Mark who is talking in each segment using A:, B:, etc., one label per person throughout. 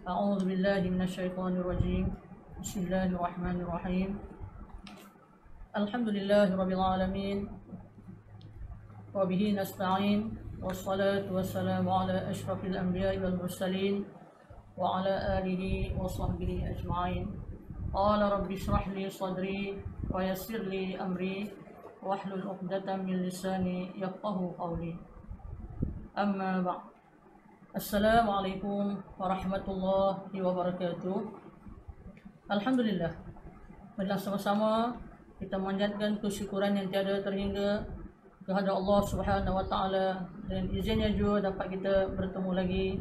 A: أعوذ بالله من الشيطان الرجيم. بسم الله الرحمن الرحيم. الحمد لله رب العالمين وبه نستعين والصلاة والسلام على أشرف الأنبياء والمرسلين وعلى آله وصحبه أجمعين. قال رب اشرح لي صدري ويسر لي أمري واحلل عقدة من لساني يفقه قولي. أما بعد. Assalamualaikum warahmatullahi wabarakatuh. Alhamdulillah, marilah sama-sama kita memanjatkan kesyukuran yang tiada terhingga kehadrat Allah Subhanahu wa taala, dan izinnya juga dapat kita bertemu lagi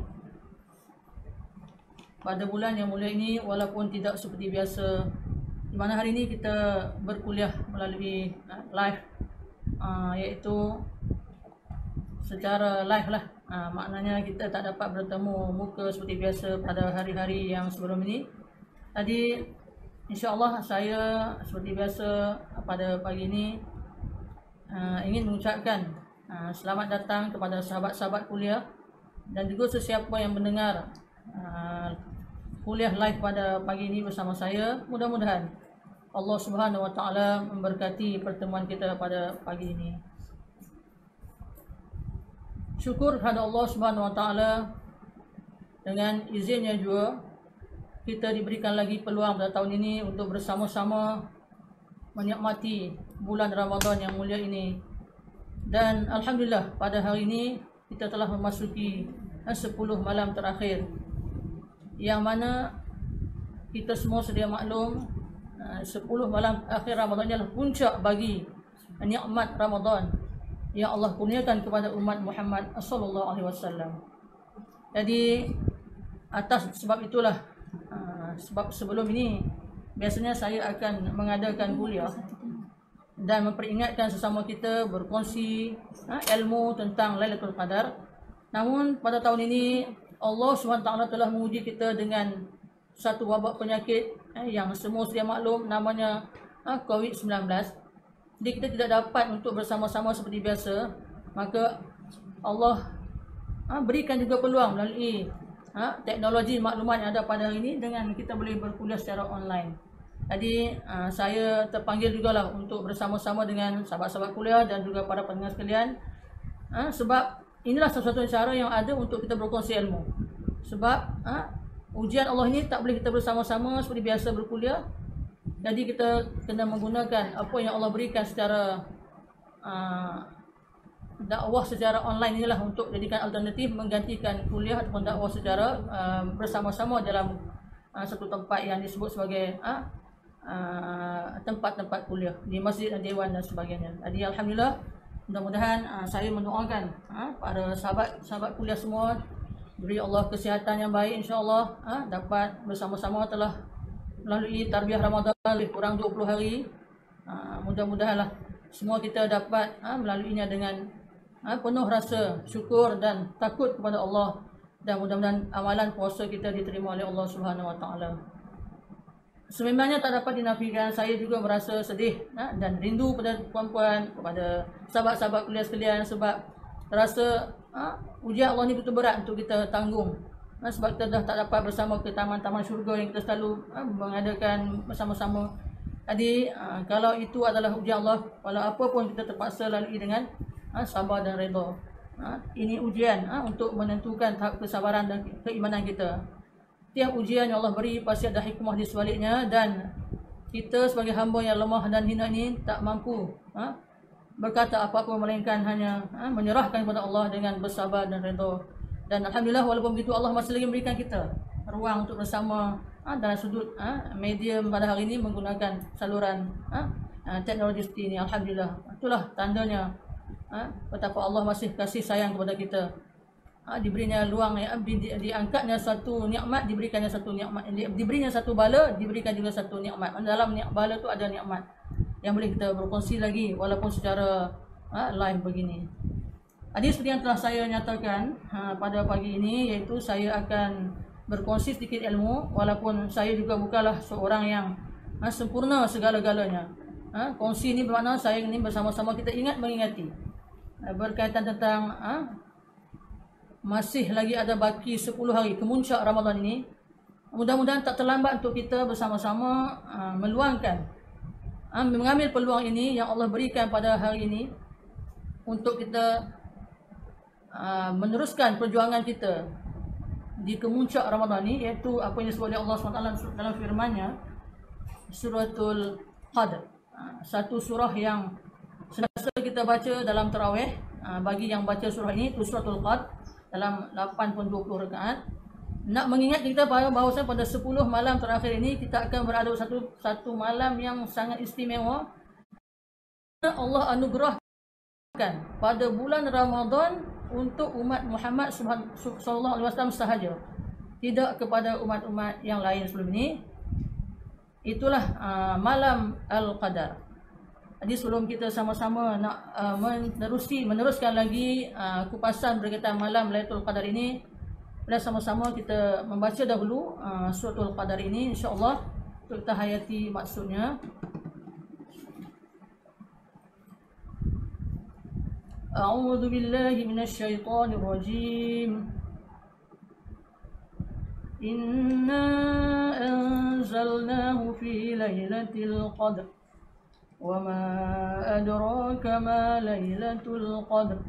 A: pada bulan yang mulia ini, walaupun tidak seperti biasa, di mana hari ini kita berkuliah melalui live, iaitu secara live lah. Maknanya kita tak dapat bertemu muka seperti biasa pada hari-hari yang sebelum ini. Jadi insya-Allah saya seperti biasa pada pagi ini ingin mengucapkan selamat datang kepada sahabat-sahabat kuliah dan juga sesiapa yang mendengar kuliah live pada pagi ini bersama saya. Mudah-mudahan Allah Subhanahu wa taala memberkati pertemuan kita pada pagi ini. Syukur kepada Allah Subhanahu wa taala, dengan izinnya juga kita diberikan lagi peluang pada tahun ini untuk bersama-sama menikmati bulan Ramadan yang mulia ini. Dan alhamdulillah pada hari ini kita telah memasuki 10 malam terakhir, yang mana kita semua sedia maklum 10 malam akhir Ramadan adalah puncak bagi nikmat Ramadan yang Allah kurniakan kepada umat Muhammad sallallahu alaihi wasallam. Jadi atas sebab itulah, sebab sebelum ini biasanya saya akan mengadakan kuliah dan memperingatkan sesama kita berkongsi ilmu tentang Lailatul Qadar. Namun pada tahun ini Allah SWT telah menguji kita dengan satu wabak penyakit yang semua sedia maklum, namanya COVID-19. Jadi kita tidak dapat untuk bersama-sama seperti biasa, maka Allah berikan juga peluang melalui teknologi maklumat yang ada pada hari ini dengan kita boleh berkuliah secara online. Jadi saya terpanggil jugalah untuk bersama-sama dengan sahabat-sahabat kuliah dan juga para pendengar sekalian, sebab inilah satu-satunya cara yang ada untuk kita berkongsi ilmu. Sebab ujian Allah ini tak boleh kita bersama-sama seperti biasa berkuliah. Jadi kita kena menggunakan apa yang Allah berikan secara dakwah secara online inilah untuk jadikan alternatif menggantikan kuliah ataupun dakwah secara bersama-sama dalam satu tempat yang disebut sebagai tempat-tempat kuliah di masjid dan dewan dan sebagainya. Jadi alhamdulillah, mudah-mudahan saya mendoakan para sahabat kuliah semua beri Allah kesihatan yang baik, insya-Allah dapat bersama-sama telah melalui tarbiyah Ramadan lebih kurang 20 hari. Mudah-mudahanlah semua kita dapat melaluinya dengan penuh rasa syukur dan takut kepada Allah, dan mudah-mudahan amalan puasa kita diterima oleh Allah Subhanahu wa taala. Sememangnya tak dapat dinafikan, saya juga merasa sedih dan rindu pada puan-puan, kepada sahabat-sahabat kuliah sekalian, sebab rasa ujian Allah ni betul berat untuk kita tanggung. Sebab kita dah tak dapat bersama ke taman-taman syurga yang kita selalu mengadakan bersama-sama. Jadi kalau itu adalah ujian Allah, walau apa pun kita terpaksa lalui dengan sabar dan redha. Ini ujian untuk menentukan tahap kesabaran dan keimanan kita. Tiap ujian yang Allah beri pasti ada hikmah di sebaliknya, dan kita sebagai hamba yang lemah dan hina ini tak mampu berkata apa-apa melainkan hanya menyerahkan kepada Allah dengan bersabar dan redha. Dan alhamdulillah, walaupun begitu Allah masih lagi memberikan kita ruang untuk bersama dalam sudut medium pada hari ini menggunakan saluran teknologi seperti ini. Alhamdulillah, itulah tandanya betapa Allah masih kasih sayang kepada kita. diberinya luang, diangkatnya satu nikmat, diberikannya satu nikmat, diberinya satu bala, diberikan juga satu nikmat. Dalam bala tu ada nikmat yang boleh kita berkongsi lagi walaupun secara live begini. Jadi seperti yang telah saya nyatakan pada pagi ini, iaitu saya akan berkongsi sedikit ilmu walaupun saya juga bukanlah seorang yang sempurna segala-galanya. Kongsi ini bermakna saya ini bersama-sama kita mengingati berkaitan tentang masih lagi ada baki 10 hari kemuncak Ramadan ini. Mudah-mudahan tak terlambat untuk kita bersama-sama meluangkan, mengambil peluang ini yang Allah berikan pada hari ini untuk kita meneruskan perjuangan kita di kemuncak Ramadan ini, iaitu apa yang disebut oleh Allah SWT dalam firman-Nya, Suratul Qadr. Satu surah yang sentiasa kita baca dalam tarawih. Bagi yang baca surah ini, itu Suratul Qadr dalam 8-20 rakaat. Nak mengingat kita bahawasanya pada 10 malam terakhir ini kita akan berada satu malam yang sangat istimewa. Allah anugerahkan pada bulan Ramadan untuk umat Muhammad sallallahu alaihi wasallam sahaja, tidak kepada umat-umat yang lain sebelum ini. Itulah malam Al-Qadar. Jadi sebelum kita sama-sama nak meneruskan lagi kupasan berkaitan malam Lailatul Qadar ini, bila sama-sama kita membaca dahulu Suratul Qadar ini, insya-Allah untuk kita hayati maksudnya. A'udzu billahi minasyaitonir rajim. Inna anzalnahu fi lailatul qadr. وما أدراك ما ليلة القدر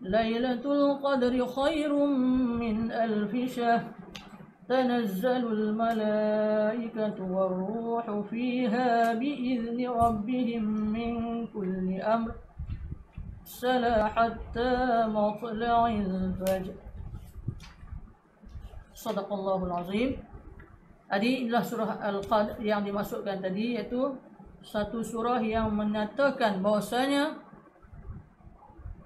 A: ليلة القدر خير من ألف شهر تنزل الملائكة والروح فيها بإذن ربهم من كل أمر سلا حتى مطلع الفجر. Sadaqallahul Azim. Jadi inilah surah Al-Qadr yang dimasukkan tadi, iaitu satu surah yang menyatakan bahwasanya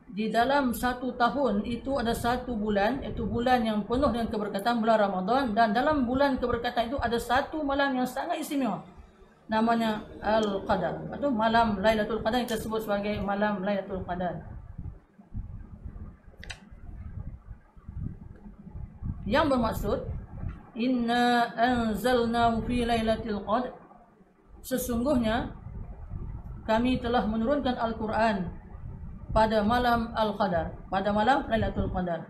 A: di dalam satu tahun itu ada satu bulan, iaitu bulan yang penuh dengan keberkatan, bulan Ramadan, dan dalam bulan keberkatan itu ada satu malam yang sangat istimewa, namanya Al-Qadar, atau malam Lailatul Qadar, kita sebut sebagai malam Lailatul Qadar. Yang bermaksud inna anzalnahu fi lailatul qadr, sesungguhnya kami telah menurunkan Al-Quran pada malam Al-Qadar, pada malam Lailatul Qadar.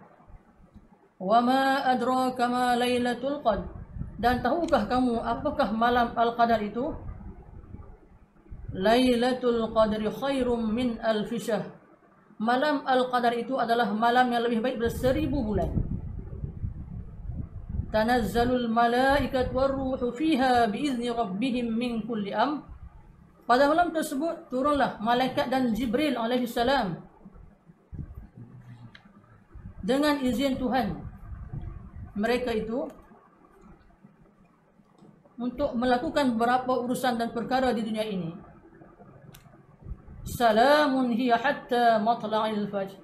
A: Wa ma adraka ma Lailatul Qadr, dan tahukah kamu apakah malam Al-Qadar itu? Lailatul Qadri khairum min alfi syahr. Malam Al-Qadar itu adalah malam yang lebih baik daripada 1000 bulan. Tanazzalul malaikat warruhu fiha biizni rabbihim min kulli amr. Pada malam tersebut turunlah malaikat dan Jibril alaihi salam dengan izin Tuhan mereka itu untuk melakukan beberapa urusan dan perkara di dunia ini. Salamun hiya hatta matla'il fajr.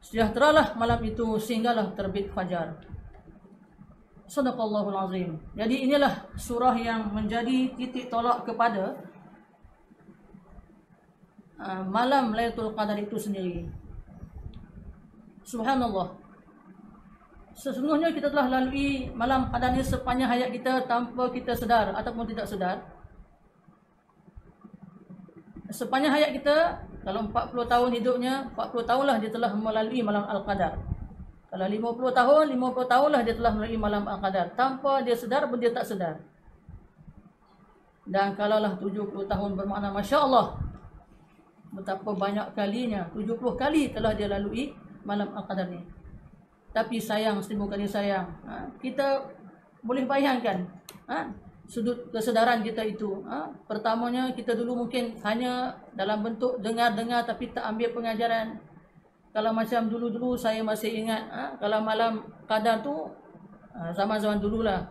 A: Sejahteralah malam itu sehinggalah terbit fajar. Sadaqallahul Azim. Jadi inilah surah yang menjadi titik tolak kepada malam Lailatul Qadar itu sendiri. Subhanallah. Sesungguhnya kita telah lalui malam Qadar ini sepanjang hayat kita tanpa kita sedar ataupun tidak sedar. Sepanjang hayat kita, kalau 40 tahun hidupnya, 40 tahunlah dia telah melalui malam Al-Qadar. Kalau 50 tahun, 50 tahunlah dia telah melalui malam Al-Qadar. Tanpa dia sedar pun dia tak sedar. Dan kalaulah 70 tahun bermakna Masya Allah, betapa banyak kalinya, 70 kali telah dia lalui malam Al-Qadar ni. Tapi sayang, 1000 kali sayang. Kita boleh bayangkan sudut kesedaran kita itu. Pertamanya kita dulu mungkin hanya dalam bentuk dengar-dengar tapi tak ambil pengajaran. Kalau macam dulu-dulu saya masih ingat, kalau malam Qadar tu zaman-zaman dululah.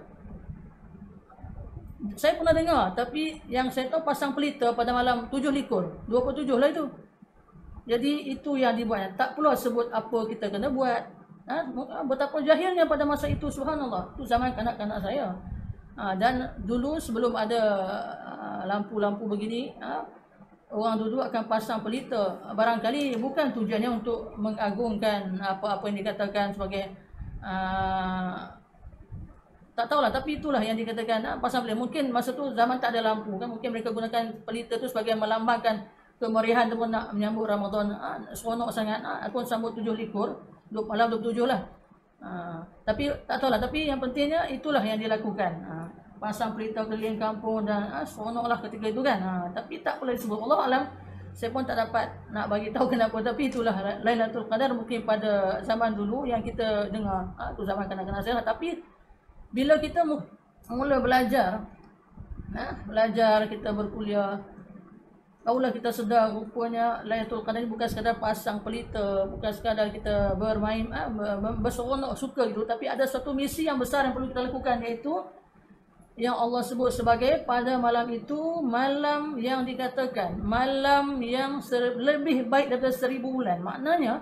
A: Saya pernah dengar, tapi yang saya tahu pasang pelita pada malam 7 likur, 27 lah itu. Jadi itu yang dibuat. Tak perlu sebut apa kita kena buat. Betapa jahilnya pada masa itu, subhanallah. Itu zaman kanak-kanak saya. Dan dulu sebelum ada lampu-lampu begini, orang dulu akan pasang pelita. Barangkali bukan tujuannya untuk mengagungkan apa-apa yang dikatakan sebagai tak tahulah, tapi itulah yang dikatakan pasang pelita. Mungkin masa tu zaman tak ada lampu kan, mungkin mereka gunakan pelita tu sebagai melambangkan kemeriahan ataupun nak menyambut Ramadan. Seronok sangat. Aku sambut 7 likur, malam 27 lah. Tapi tak tahulah, tapi yang pentingnya itulah yang dilakukan. Pasang pelita keliling kampung dan seronoklah ketika itu kan. Tapi tak boleh disebut. Allah alam, saya pun tak dapat nak bagi tahu kenapa, tapi itulah Lailatul Qadar mungkin pada zaman dulu yang kita dengar. Tu zaman kanak-kanak saya. Tapi bila kita mula belajar, belajar kita berkuliah, barulah kita sedar rupanya Lailatul Qadar ni bukan sekadar pasang pelita, bukan sekadar kita bermain berseronok suka gitu, tapi ada satu misi yang besar yang perlu kita lakukan, iaitu yang Allah sebut sebagai pada malam itu malam yang dikatakan malam yang lebih baik daripada 1000 bulan. Maknanya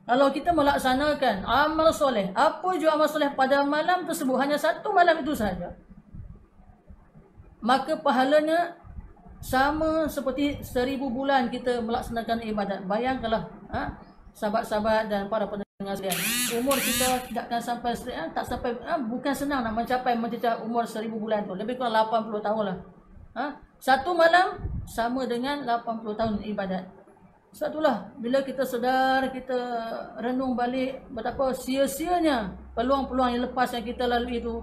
A: kalau kita melaksanakan amal soleh, apa jua amal soleh pada malam tersebut, hanya satu malam itu sahaja, maka pahalanya sama seperti 1000 bulan kita melaksanakan ibadat. Bayangkanlah sahabat-sahabat dan para pendengar sekalian, umur kita tidak akan sampai tak sampai, bukan senang nak mencapai mencecah umur 1000 bulan tu, lebih kurang 80 tahun lah. Satu malam sama dengan 80 tahun ibadat. Sebab itulah bila kita sedar, kita renung balik betapa sia-sianya peluang-peluang yang lepas yang kita lalui itu,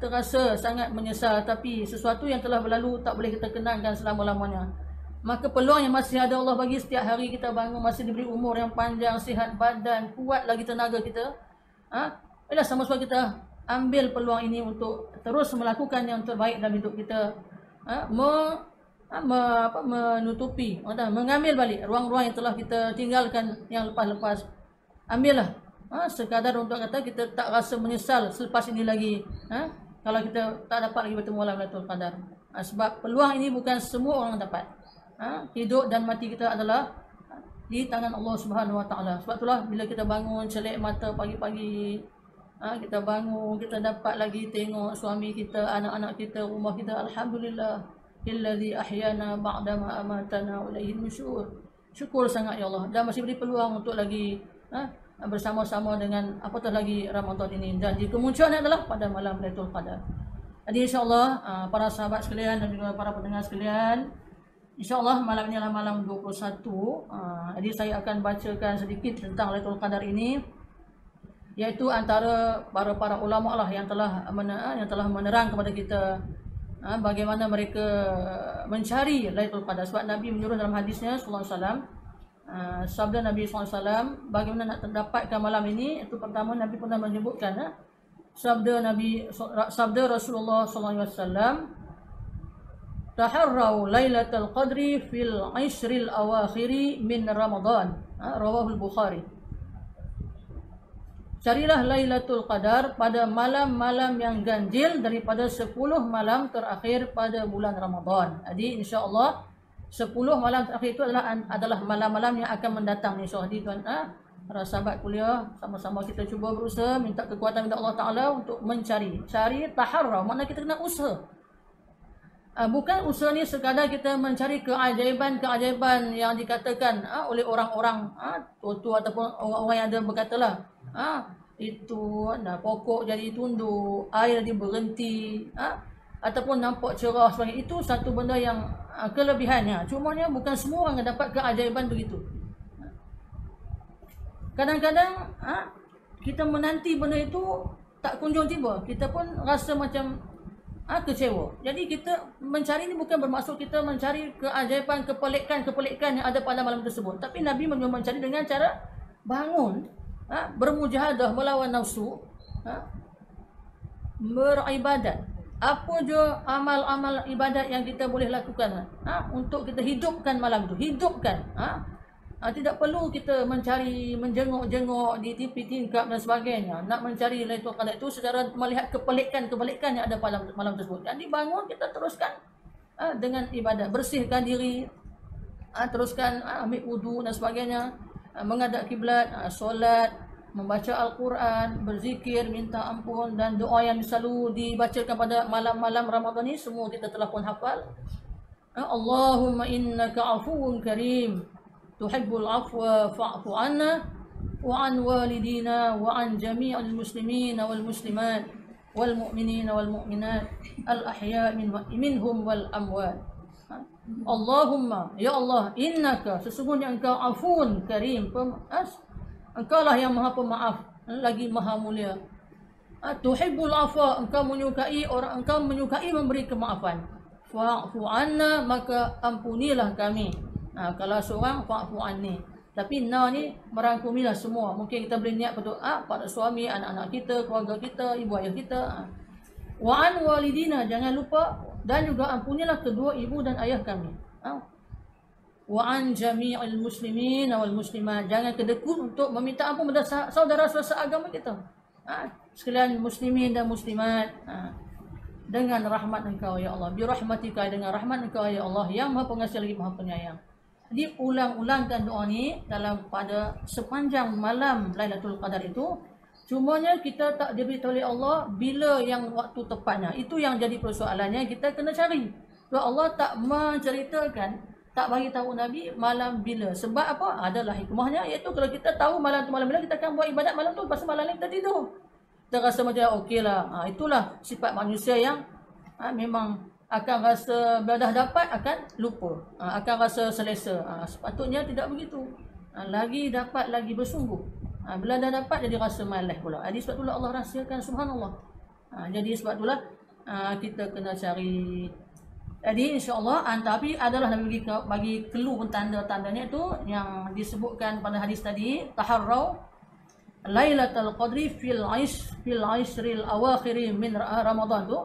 A: terasa sangat menyesal. Tapi sesuatu yang telah berlalu tak boleh kita kenangkan selama-lamanya. Maka peluang yang masih ada Allah bagi setiap hari kita bangun, masih diberi umur yang panjang, sihat badan, kuat lagi tenaga kita. Sama-sama kita ambil peluang ini untuk terus melakukan yang terbaik dalam hidup kita. Menutupi, mengambil balik ruang-ruang yang telah kita tinggalkan yang lepas-lepas. Ambillah sekadar untuk kata kita tak rasa menyesal selepas ini lagi, kalau kita tak dapat lagi bertemu malam Lailatul Qadar. Sebab peluang ini bukan semua orang dapat. Hidup dan mati kita adalah di tangan Allah Subhanahu Wa Taala. Sebab itulah bila kita bangun celek mata pagi-pagi, kita bangun, kita dapat lagi tengok suami kita, anak-anak kita, rumah kita, alhamdulillah Alladzi ahyana ba'dama amatana wa ilaihi nusyur. Syukur sangat ya Allah, dan masih beri peluang untuk lagi bersama-sama dengan apatah lagi Ramadan ini, dan di kemunculan adalah pada malam Lailatul Qadar. Jadi insya-Allah para sahabat sekalian dan juga para pendengar sekalian, insya-Allah malam ini adalah malam 21. Jadi saya akan bacakan sedikit tentang Lailatul Qadar ini, iaitu antara para ulama lah yang telah menerang kepada kita bagaimana mereka mencari Lailatul Qadar. Sebab Nabi menyuruh dalam hadisnya sallallahu alaihi wasallam, sabda Nabi sallallahu alaihi wasallam bagaimana nak terdapatkan malam ini. Itu pertama, Nabi pernah menyebutkan sabda Rasulullah sallallahu alaihi wasallam, taharrau Lailatul Qadri fil 'ashril awakhiri min Ramadan. Rawahul Bukhari. Carilah Lailatul Qadar pada malam-malam yang ganjil daripada 10 malam terakhir pada bulan Ramadan. Jadi insya-Allah 10 malam terakhir itu adalah malam-malam yang akan mendatang, insya-Allah. Jadi tuan para sahabat kuliah, sama-sama kita cuba berusaha minta kekuatan minta Allah Taala untuk mencari. Cari taharra, makna kita kena usaha. Bukan usaha ni sekadar kita mencari keajaiban-keajaiban yang dikatakan oleh orang-orang tua ataupun orang-orang yang ada berkatalah, itu pokok jadi tunduk, air jadi berhenti, ataupun nampak cerah sebagainya. Itu satu benda yang kelebihannya. Cumanya bukan semua orang dapat keajaiban begitu. Kadang-kadang kita menanti benda itu tak kunjung tiba, kita pun rasa macam kecewa. Jadi kita mencari ini bukan bermaksud kita mencari keajaiban, kepelikan yang ada pada malam tersebut. Tapi Nabi mencari dengan cara bangun, bermujahadah melawan nafsu, beribadat. Apa jua amal-amal ibadat yang kita boleh lakukan untuk kita hidupkan malam itu. Hidupkan. Tidak perlu kita menjenguk-jenguk di TV tingkap dan sebagainya. Nak mencari Lailatul Qadar itu secara melihat kepelikan yang ada pada malam tersebut. Jadi bangun, kita teruskan dengan ibadat. Bersihkan diri, teruskan ambil wudu dan sebagainya, menghadap kiblat, solat, membaca Al-Quran, berzikir, minta ampun dan doa yang selalu dibacakan pada malam-malam Ramadan ni semua kita telah pun hafal. Allahumma innaka afuwun karim tuhibbul afwa fa'fu anna wa an walidina wa an jami'il muslimin wal muslimat wal mu'minin wal mu'minat al ahya' minhum wal amwat. Allahumma, ya Allah, innaka, sesungguhnya engkau afun karim, engkau lah yang maha pemaaf lagi maha mulia. Tuhibbul afwa, engkau menyukai memberi kemaafan. Fa'fu anna, maka ampunilah kami. Kalau seorang fa'fu anni, tapi na ni merangkumilah semua. Mungkin kita boleh niat berdoa pada suami, anak-anak kita, keluarga kita, ibu ayah kita. Wa an walidina, jangan lupa, dan juga ampunilah kedua ibu dan ayah kami. Wa an jami'il muslimin wal muslimat, jangan kedekut untuk meminta ampun pada saudara-saudara agama kita. Sekalian muslimin dan muslimat, dengan rahmat engkau ya Allah, bi rahmatika, dengan rahmat engkau ya Allah yang maha pengasih lagi maha penyayang. Jadi ulang-ulangkan doa ni pada sepanjang malam Lailatul Qadar itu. Cumanya kita tak diberitahu oleh Allah bila yang waktu tepatnya. Itu yang jadi persoalannya, kita kena cari. Sebab Allah tak menceritakan, tak bagi tahu Nabi malam bila. Sebab apa? Adalah hikmahnya, iaitu kalau kita tahu malam tu malam bila, kita akan buat ibadat malam tu, pasal malam ni kita tidur. Kita rasa macam okey lah. Itulah sifat manusia yang memang akan rasa bila dah dapat akan lupa, akan rasa selesa. Sepatutnya tidak begitu. Lagi dapat lagi bersungguh. Bila dah dapat jadi rasa malas pula. Jadi sebab itulah Allah rahsiakan, subhanallah. Jadi sebab itulah kita kena cari. Jadi insya-Allah, tapi adalah Nabi bagi clue pun tanda-tandanya itu yang disebutkan pada hadis tadi, taharrau Lailatul Qadri fil ashril awakhir min Ramadan tu.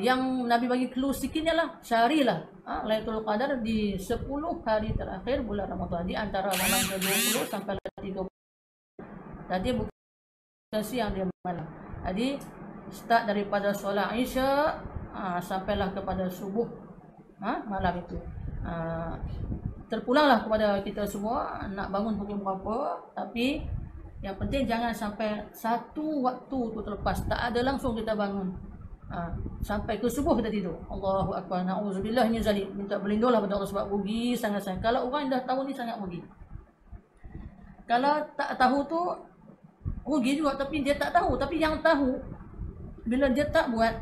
A: Yang Nabi bagi clue sikitnya lah, carilah Lailatul Qadar di 10 hari terakhir bulan Ramadan, di antara malam ke-20 sampai 30. Jadi bukan siang, dia malam. Jadi start daripada solat Isya sampailah kepada subuh malam itu. Terpulanglah kepada kita semua nak bangun pukul berapa, tapi yang penting jangan sampai satu waktu tu terlepas, tak ada langsung kita bangun. Sampai ke subuh kita tidur. Allahu Akbar, na'udzubillah min zalik. Minta berlindunglah pada Allah, sebab rugi sangat-sangat. Kalau orang dah tahu ni sangat rugi. Kalau tak tahu tu rugi juga, tapi dia tak tahu. Tapi yang tahu, bila dia tak buat,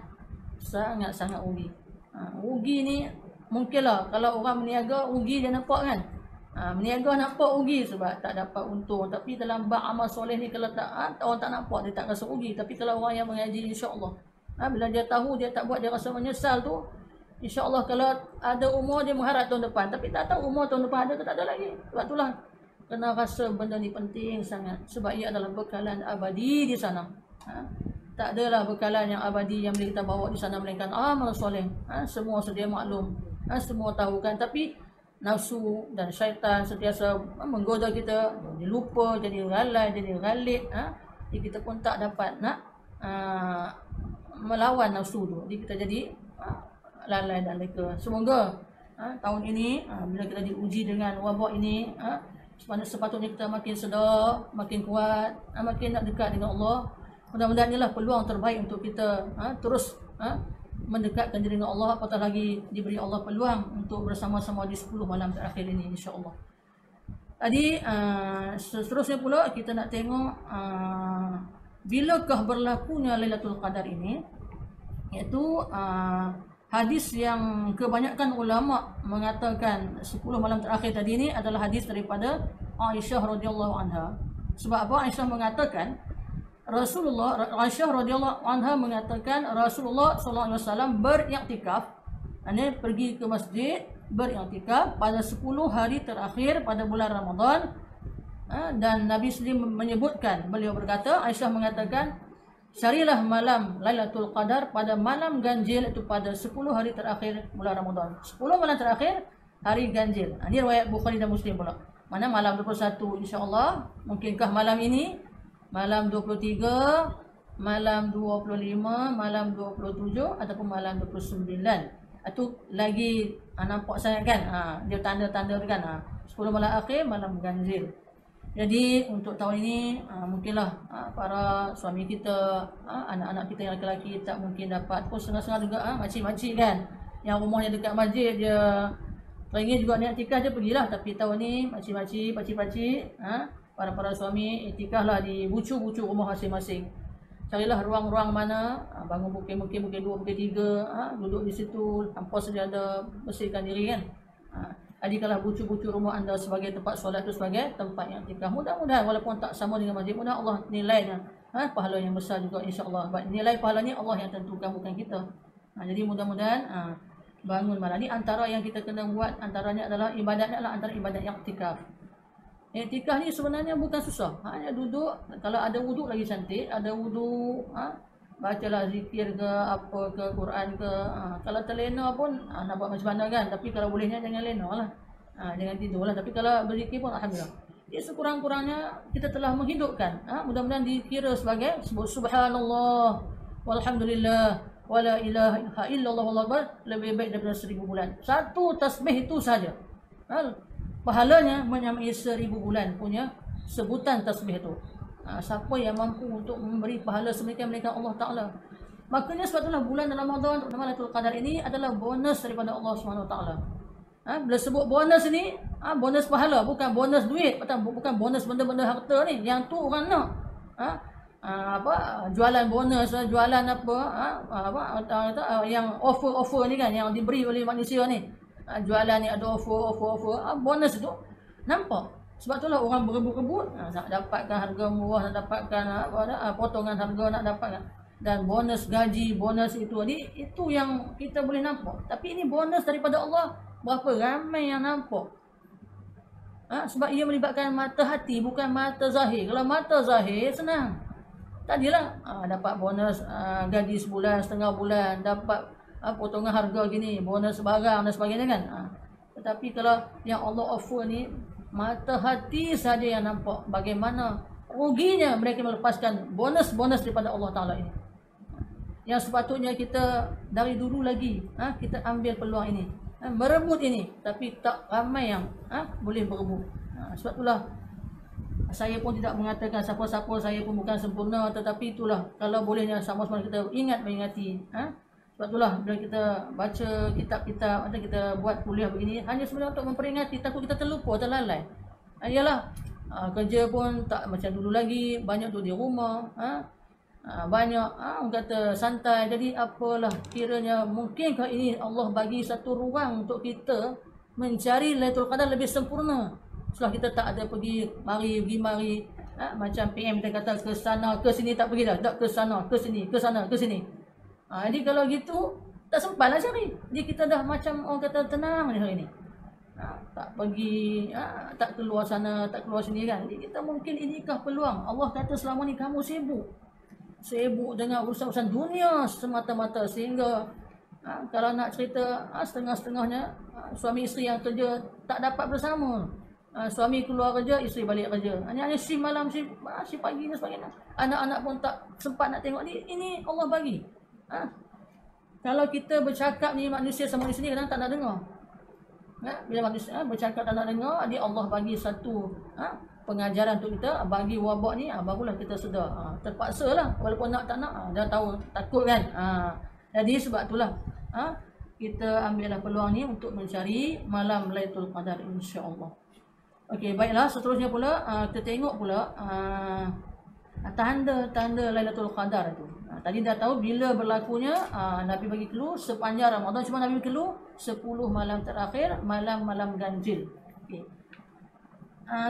A: sangat-sangat rugi. Rugi ni mungkinlah kalau orang meniaga rugi dia nampak kan. Meniaga nampak rugi sebab tak dapat untung. Tapi dalam bab amal soleh ni, kalau tak orang tak nampak, dia tak rasa rugi. Tapi kalau orang yang mengaji, insya-Allah, bila dia tahu dia tak buat, dia rasa menyesal tu, insya-Allah kalau ada umur dia mengharap tahun depan, tapi tak tahu umur tahun depan ada ke tak ada lagi. Sebab itulah kena rasa benda ni penting sangat, sebab ia adalah bekalan abadi di sana. Tak adalah bekalan yang abadi yang boleh kita bawa di sana melainkan amal soleh. Semua sedia maklum, semua tahu kan, tapi nafsu dan syaitan sentiasa menggoda kita, jadi lupa, jadi lalai, jadi galit. Jadi kita pun tak dapat nak melawan nafsu tu. Jadi kita jadi lalai dan leka. Semoga tahun ini bila kita diuji dengan wabak ini, sepatutnya kita makin sedar, makin kuat, makin nak dekat dengan Allah. Mudah-mudahan inilah peluang terbaik untuk kita terus mendekatkan diri dengan Allah, apatah lagi diberi Allah peluang untuk bersama-sama di 10 malam terakhir ini, insya-Allah. Tadi seterusnya pula kita nak tengok bilakah berlakunya Lailatul Qadar ini, iaitu hadis yang kebanyakan ulama mengatakan 10 malam terakhir tadi ini adalah hadis daripada Aisyah radhiyallahu anha. Sebab apa? Aisyah mengatakan Aisyah radhiyallahu anha mengatakan Rasulullah sallallahu alaihi wasallam beriktikaf, pergi ke masjid beriktikaf pada 10 hari terakhir pada bulan Ramadan. Dan Nabi sendiri menyebutkan, beliau berkata, Aisyah mengatakan, carilah malam Lailatul Qadar pada malam ganjil, itu pada 10 hari terakhir bulan Ramadan. 10 malam terakhir hari ganjil. Ini riwayat Bukhari dan Muslim pula. Mana malam 21 insya-Allah, mungkinkah malam ini, malam 23, malam 25, malam 27 ataupun malam 29. Itu lagi nampak sangat kan. Dia tanda-tanda kan. 10 malam akhir malam ganjil. Jadi untuk tahun ini mungkinlah para suami kita, anak-anak kita yang lelaki tak mungkin dapat pun setengah-setengah juga makcik-makcik kan yang rumahnya dekat masjid dia teringin juga niat iktikaf je pergilah. Tapi tahun ni makcik-makcik, pakcik-pakcik, para suami iktikaflah di bucu-bucu rumah masing-masing. Carilah ruang-ruang mana, bangun bukit 2, bukit 3, duduk di situ, tanpa sejadah, bersihkan diri kan. Jadikanlah bucu-bucu rumah anda sebagai tempat solat itu sebagai tempat yang iktikaf. Mudah-mudahan walaupun tak sama dengan masjid, mudah Allah nilainya pahala yang besar juga insya-Allah. Nilai pahala ni Allah yang tentukan, bukan kita. Jadi mudah-mudahan bangun malam ni antara yang kita kena buat antaranya adalah ibadatnya adalah antara ibadat yang iktikaf. Iktikaf ni sebenarnya bukan susah. Hanya duduk, kalau ada wuduk lagi cantik, ada wuduk, bacalah zikir ke apa ke Quran ke. Kalau terlena pun nak buat macam mana kan, tapi kalau bolehnya jangan lena lah. Jangan tidur lah. Tapi kalau berzikir pun alhamdulillah. Jadi sekurang-kurangnya kita telah menghidupkan. Mudah-mudahan dikira sebagai sebut subhanallah walhamdulillah wala ilaha illallah wallahu akbar lebih baik daripada 1000 bulan. Satu tasbih itu saja. Pahalanya menyamai 1000 bulan punya sebutan tasbih itu. Siapa yang mampu untuk memberi pahala semedemikian Allah Ta'ala. Makanya sebab itulah bulan Ramadan untuk Lailatul Qadar ini adalah bonus daripada Allah SWT. Bila sebut bonus ini, bonus pahala, bukan bonus duit, bukan bonus benda-benda harta ni. Yang tu orang nak. Jualan bonus, jualan yang offer ni kan, yang diberi oleh manusia ni. Jualan ni ada offer, bonus tu nampak. Sebab itulah orang berebut-rebut nak dapatkan harga murah, nak dapatkan potongan harga, nak dapatkan, dan bonus gaji, bonus itu yang kita boleh nampak. Tapi ini bonus daripada Allah, berapa ramai yang nampak. Sebab ia melibatkan mata hati, bukan mata zahir. Kalau mata zahir senang, tadilah dapat bonus gaji sebulan, setengah bulan, dapat potongan harga gini, bonus barang dan sebagainya kan. Tetapi kalau yang Allah offer ni, mata hati saja yang nampak bagaimana ruginya mereka melepaskan bonus-bonus daripada Allah Ta'ala ini. Yang sepatutnya kita dari dulu lagi kita ambil peluang ini, merebut ini. Tapi tak ramai yang boleh berebut. Sebab itulah saya pun tidak mengatakan siapa-siapa, saya pun bukan sempurna. Tetapi itulah, kalau bolehnya sama-sama kita ingat mengingati. Sebab itulah bila kita baca kitab-kitab, ada kita buat kuliah begini, hanya sebenarnya untuk memperingati, takut kita terlupa, terlalai. Ialah kerja pun tak macam dulu lagi, banyak tu di rumah, banyak orang kata santai. Jadi apalah, kiranya mungkinkah ini Allah bagi satu ruang untuk kita mencari Lailatul Qadar lebih sempurna. Setelah kita tak ada pergi mari, macam PM kita kata ke sana ke sini, tak pergi dah, tak ke sana ke sini, ke sana ke sini. Jadi kalau gitu tak sempatlah cari. Jadi kita dah macam orang kata tenang ni hari ni. Tak pergi, tak keluar sana, tak keluar sini kan. Jadi kita mungkin inikah peluang. Allah kata selama ni kamu sibuk dengan urusan-urusan dunia semata-mata, sehingga kalau nak cerita setengah-setengahnya suami isteri yang kerja tak dapat bersama. Suami keluar kerja, isteri balik kerja. Hanya shift malam, shift pagi dan sebagainya. Anak-anak pun tak sempat nak tengok. Ini Allah bagi. Kalau kita bercakap ni manusia sama di sini kadang tak nak dengar. Bila manusia bercakap tak nak dengar, dia Allah bagi satu pengajaran untuk kita, bagi wabak ni, barulah kita sedar. Terpaksa lah, walaupun nak tak nak, dah tahu, takut kan. Jadi sebab itulah kita ambillah peluang ni untuk mencari malam Lailatul Qadar insya-Allah. Okey, baiklah, seterusnya pula kita tengok pula tanda-tanda Lailatul Qadar itu. Tadi dah tahu bila berlakunya, Nabi bagi clue sepanjang Ramadan. Cuma Nabi bagi clue 10 malam terakhir, malam-malam ganjil. Okay.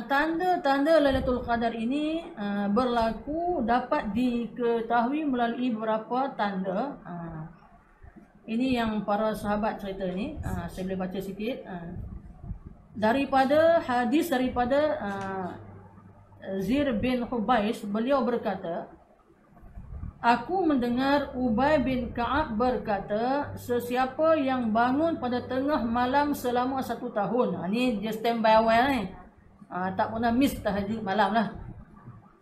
A: Tanda-tanda Lailatul Qadar ini berlaku dapat diketahui melalui beberapa tanda. Ini yang para sahabat cerita ni. Saya boleh baca sikit. Daripada hadis daripada Zir bin Hubais, beliau berkata, aku mendengar Ubay bin Ka'ab berkata, sesiapa yang bangun pada tengah malam selama 1 tahun, ni dia standby awal ni, tak pernah miss tahajud malam lah,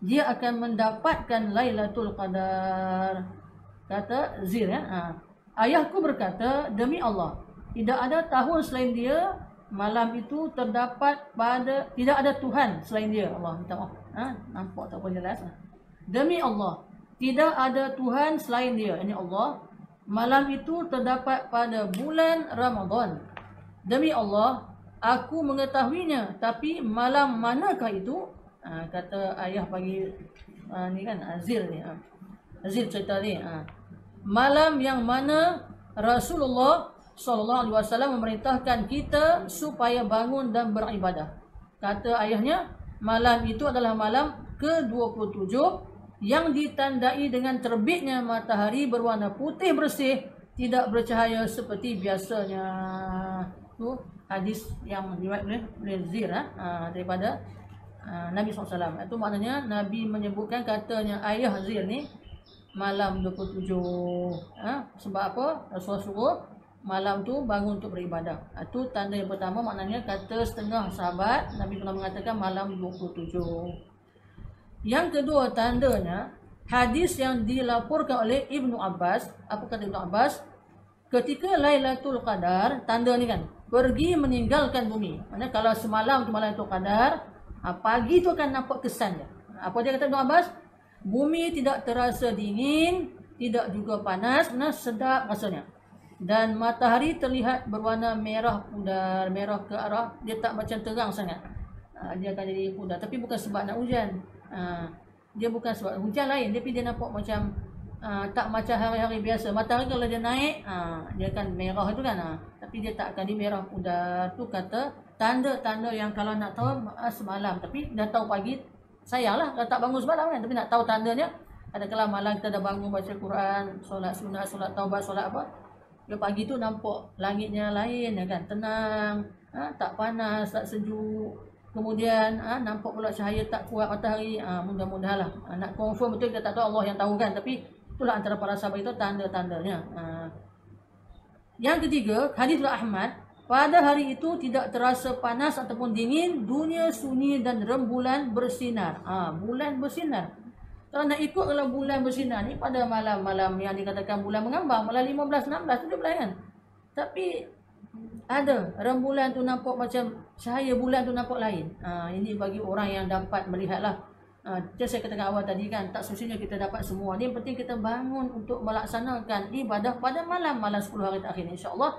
A: dia akan mendapatkan Lailatul Qadar. Kata Zir, ayahku berkata, demi Allah, tidak ada tahun selain dia malam itu terdapat pada tidak ada Tuhan selain Dia. Allah minta maaf. Nampak tak pun jelas. Demi Allah, tidak ada Tuhan selain Dia. Ini Allah. Malam itu terdapat pada bulan Ramadan. Demi Allah, aku mengetahuinya. Tapi malam manakah itu? Kata ayah bagi ni kan Azir ni. Azir cerita ni. Malam yang mana Rasulullah SAW memerintahkan kita supaya bangun dan beribadah. Kata ayahnya, malam itu adalah malam ke-27 yang ditandai dengan terbitnya matahari berwarna putih bersih, tidak bercahaya seperti biasanya. Itu hadis yang diriwayatkan oleh Zir daripada Nabi SAW. Itu maknanya Nabi menyebutkan, katanya ayah Zir ni malam 27. Sebab apa? Rasulullah suruh malam tu bangun untuk beribadah. Itu tanda yang pertama, maknanya kata setengah sahabat Nabi pernah mengatakan malam 27. Yang kedua tandanya, hadis yang dilaporkan oleh Ibnu Abbas. Apa kata Ibnu Abbas? Ketika Lailatul Qadar, tanda ni kan, pergi meninggalkan bumi. Maksudnya kalau semalam tu malam Lailatul Qadar, pagi tu akan nampak kesan dia. Apa dia kata Ibnu Abbas? Bumi tidak terasa dingin, tidak juga panas, sedap rasanya. Dan matahari terlihat berwarna merah pudar, merah ke arah, dia tak macam terang sangat. Dia akan jadi pudar, tapi bukan sebab nak hujan. Dia bukan sebab hujan lain, tapi dia nampak macam tak macam hari-hari biasa. Matahari kalau dia naik, dia akan merah tu kan. Tapi dia tak akan di merah pudar. Tu kata tanda-tanda yang kalau nak tahu semalam, tapi dah tahu pagi, sayanglah kalau tak bangun semalam kan. Tapi nak tahu tandanya, kadang-kadang malam kita dah bangun baca Quran, solat sunat, solat taubat, solat apa, dia pagi tu nampak langitnya lain ya kan, tenang, tak panas, tak sejuk. Kemudian nampak pula cahaya tak kuat matahari. Mudah-mudahan lah. Nak confirm betul kita tak tahu, Allah yang tahu kan. Tapi itulah antara para sahabat itu tanda-tandanya. Yang ketiga, hadis Ahmad, pada hari itu tidak terasa panas ataupun dingin, dunia sunyi dan rembulan bersinar. Bulan bersinar. Kalau nak ikut, kalau bulan bersinar ni pada malam-malam yang dikatakan bulan mengambang, malam 15, 16, 17 kan. Tapi ada rembulan tu nampak macam cahaya bulan tu nampak lain. Ini bagi orang yang dapat melihatlah. Macam saya katakan awal tadi kan, tak semestinya kita dapat semua. Ini yang penting kita bangun untuk melaksanakan ibadah pada malam-malam 10 hari terakhir. InsyaAllah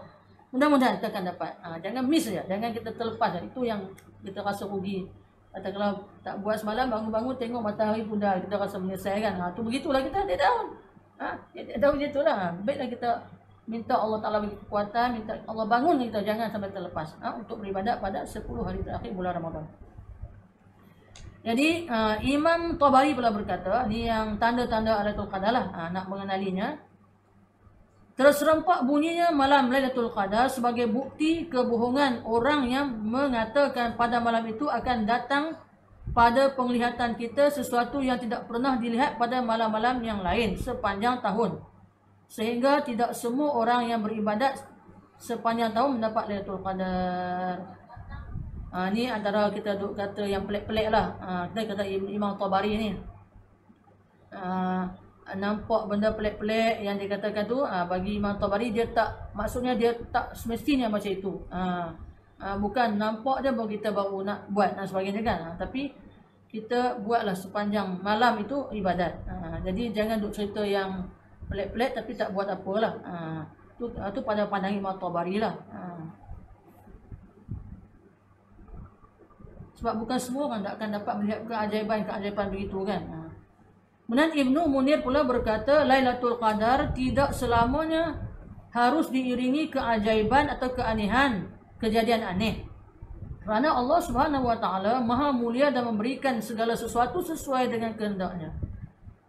A: mudah-mudahan kita akan dapat. Jangan miss saja, jangan kita terlepas. Itu yang kita rasa rugi. Kata kalau tak buat semalam, bangun-bangun tengok matahari pudar, kita rasa menyesal kan. Tu begitulah kita dia daun. Dia daun je itulah. Baiklah kita minta Allah Ta'ala bagi kekuatan, minta Allah bangun kita, jangan sampai terlepas untuk beribadat pada 10 hari terakhir bulan Ramadan. Jadi Imam Tabari pula berkata, ni yang tanda-tanda Lailatul Qadar lah, nak mengenalinya. Terserempak bunyinya malam Lailatul Qadar sebagai bukti kebohongan orang yang mengatakan pada malam itu akan datang pada penglihatan kita sesuatu yang tidak pernah dilihat pada malam-malam yang lain sepanjang tahun. Sehingga tidak semua orang yang beribadat sepanjang tahun mendapat Lailatul Qadar. Ni antara kita duk kata yang pelik-pelik lah. Kita kata Imam Tabari ni. Nampak benda pelik-pelik yang dikatakan tu, bagi Imam Tabari dia tak, maksudnya dia tak semestinya macam itu. Bukan nampak je baru kita baru nak buat dan sebagainya kan. Tapi kita buatlah sepanjang malam itu ibadat. Jadi jangan duk cerita yang pelik-pelik tapi tak buat apalah. Tu pada pandangan Imam Tabari lah. Sebab bukan semua orang tak akan dapat melihat keajaiban begitu kan. Kemudian Ibnu Munir pula berkata, Lailatul Qadar tidak selamanya harus diiringi keajaiban atau keanehan, kejadian aneh. Kerana Allah Subhanahu Wa Taala Maha Mulia dan memberikan segala sesuatu sesuai dengan kehendaknya.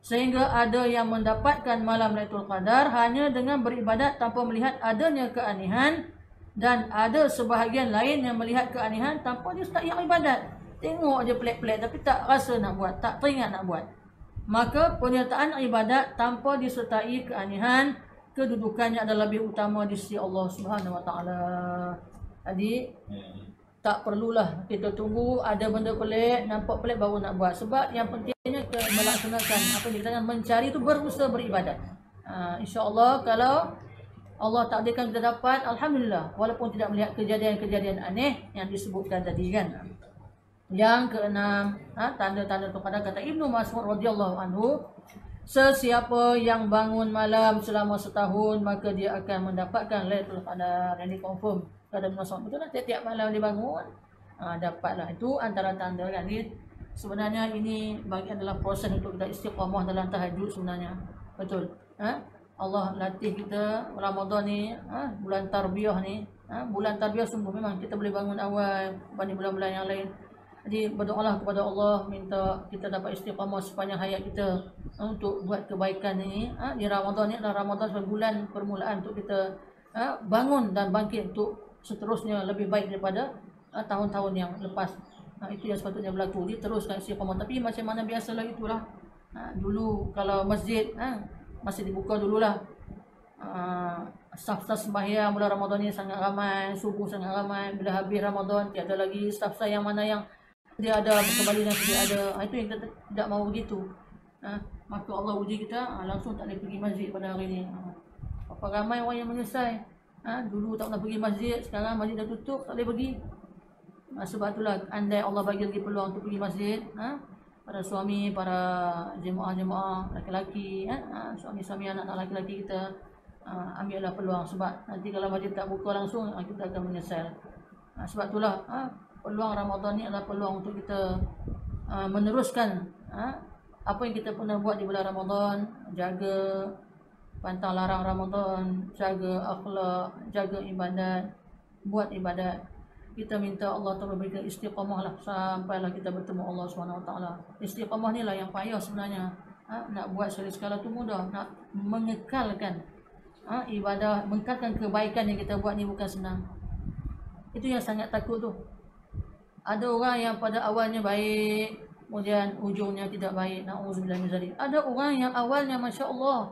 A: Sehingga ada yang mendapatkan malam Lailatul Qadar hanya dengan beribadat tanpa melihat adanya keanehan, dan ada sebahagian lain yang melihat keanehan tanpa dia start yang ibadat. Tengok je pelik-pelik tapi tak rasa nak buat, tak teringat nak buat. Maka penyertaan ibadat tanpa disertai keanehan, kedudukannya adalah lebih utama di sisi Allah Subhanahu Wa Taala. Jadi tak perlulah kita tunggu ada benda pelik, nampak pelik baru nak buat. Sebab yang pentingnya kita melaksanakan apa yang dikatakan mencari itu, berusaha beribadat. InsyaAllah kalau Allah takdirkan kita dapat, alhamdulillah, walaupun tidak melihat kejadian-kejadian aneh yang disebutkan tadi kan. Yang keenam, tanda-tanda kepada kata Ibnu Mas'ud radhiyallahu anhu, sesiapa yang bangun malam selama setahun maka dia akan mendapatkan Lailatul Qadar. Yang confirm kata Ibnu Mas'ud, betul lah, tiap-tiap malam dia bangun dapatlah. Itu antara tanda kan. Sebenarnya ini bagian dalam proses untuk kita istiqamah dalam tahajud sebenarnya. Betul. Allah latih kita Ramadan ni, bulan tarbiyah ni, bulan tarbiyah sungguh memang kita boleh bangun awal berbanding bulan-bulan yang lain. Jadi berdoalah kepada Allah, minta kita dapat istiqamah sepanjang hayat kita untuk buat kebaikan ini. Di Ramadan ni adalah Ramadan sebagai bulan permulaan untuk kita bangun dan bangkit untuk seterusnya lebih baik daripada tahun-tahun yang lepas. Itu yang sepatutnya berlaku. Dia teruskan istiqamah. Tapi macam mana biasalah itulah. Dulu kalau masjid masih dibuka dululah. Staf-staf sembahyang bulan Ramadan ni sangat ramai, subuh sangat ramai. Bila habis Ramadan tiada lagi staf-staf yang mana yang dia ada kembali dan tidak ada. Itu yang kita tidak mahu begitu. Maka Allah uji kita, langsung tak boleh pergi masjid pada hari ni. Apa ramai orang yang menyesal. Dulu tak pernah pergi masjid, sekarang masjid dah tutup, tak boleh pergi. Sebab itulah andai Allah bagi lagi peluang untuk pergi masjid, para suami, para jemaah-jemaah laki-laki, suami-suami anak-anak laki-laki kita, ambillah peluang. Sebab nanti kalau masjid tak buka langsung, kita akan menyesal. Sebab itulah peluang Ramadan ni adalah peluang untuk kita meneruskan apa yang kita pernah buat di bulan Ramadan. Jaga pantang larang Ramadan, jaga akhlak, jaga ibadat, buat ibadat. Kita minta Allah Ta'ala berikan istiqamah lah sampailah kita bertemu Allah SWT. Istiqamah ni lah yang payah sebenarnya. Nak buat sekali-sekala tu mudah. Nak mengekalkan ibadah, mengekalkan kebaikan yang kita buat ni bukan senang. Itu yang sangat takut tu. Ada orang yang pada awalnya baik, kemudian ujungnya tidak baik. Na'udzubillah min dzalik. Ada orang yang awalnya Masya Allah,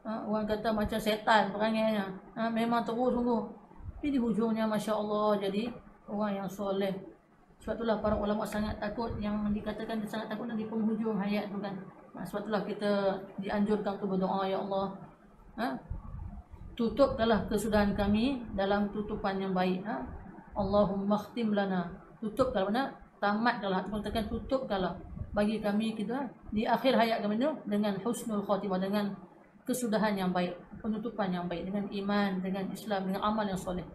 A: orang kata macam setan perangainya, memang terus sungguh. Tapi di hujungnya Masya Allah jadi orang yang soleh. Sebab itulah para ulama sangat takut, yang dikatakan sangat takut di penghujung hayat tu kan. Sebab itulah kita dianjurkan untuk berdoa, ya Allah, tutupkanlah kesudahan kami dalam tutupan yang baik. Allahumma khtim lana, tutupkanlah, mana tamatkanlah, ataupun tekan tutupkanlah bagi kami kita di akhir hayat kami itu dengan husnul khatimah, dengan kesudahan yang baik, penutupan yang baik, dengan iman, dengan Islam, dengan amal yang soleh.